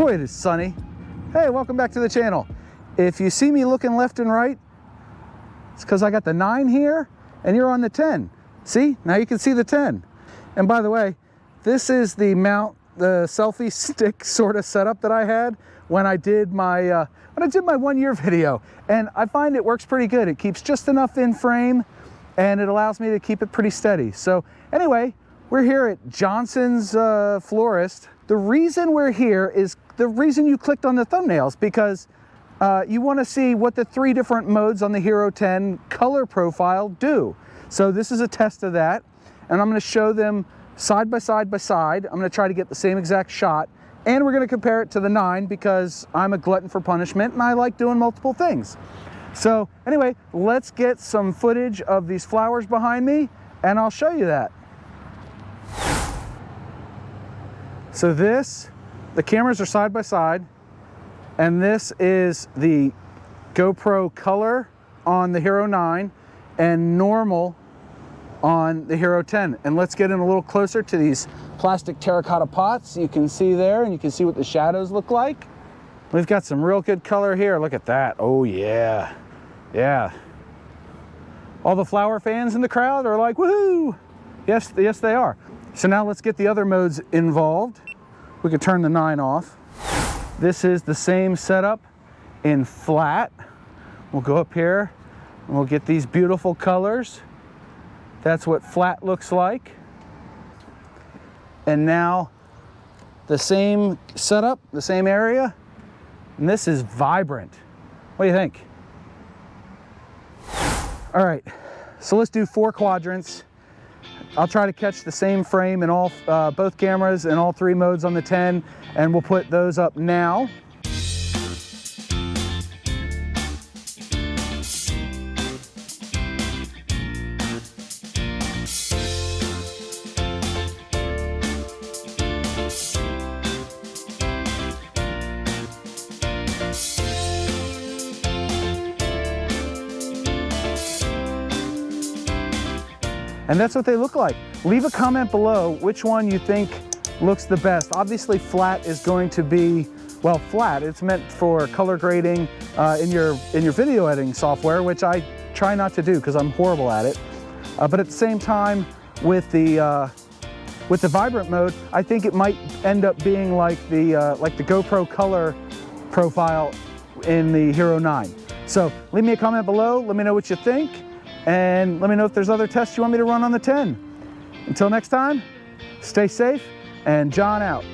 Boy, it is sunny. Hey, welcome back to the channel. If you see me looking left and right, it's because I got the 9 here and you're on the 10. See, now you can see the 10. And by the way, this is the mount, the selfie stick sort of setup that I had when I did my 1 year video. And I find it works pretty good. It keeps just enough in frame and it allows me to keep it pretty steady. So anyway, we're here at Johnson's Florist. The reason we're here is the reason you clicked on the thumbnails, because you want to see what the 3 different modes on the Hero 10 color profile do. So this is a test of that, and I'm going to show them side by side by side. I'm going to try to get the same exact shot, and we're going to compare it to the 9 because I'm a glutton for punishment and I like doing multiple things. So anyway, let's get some footage of these flowers behind me and I'll show you that. So the cameras are side by side, and this is the GoPro Color on the Hero 9 and normal on the Hero 10. And let's get in a little closer to these plastic terracotta pots you can see there, and you can see what the shadows look like. We've got some real good color here. Look at that. Oh yeah, yeah. All the flower fans in the crowd are like, woohoo! Yes, they are. So now let's get the other modes involved. We could turn the 9 off. This is the same setup in flat. We'll go up here and we'll get these beautiful colors. That's what flat looks like. And now the same setup, the same area, and this is vibrant. What do you think? All right, so let's do 4 quadrants. I'll try to catch the same frame in all both cameras and all 3 modes on the 10, and we'll put those up now. And that's what they look like. Leave a comment below which one you think looks the best. Obviously flat is going to be, well, flat. It's meant for color grading in your video editing software, which I try not to do because I'm horrible at it. But at the same time, with the vibrant mode, I think it might end up being like the GoPro Color profile in the Hero 9. So leave me a comment below. Let me know what you think. And let me know if there's other tests you want me to run on the 10. Until next time, stay safe, and John out.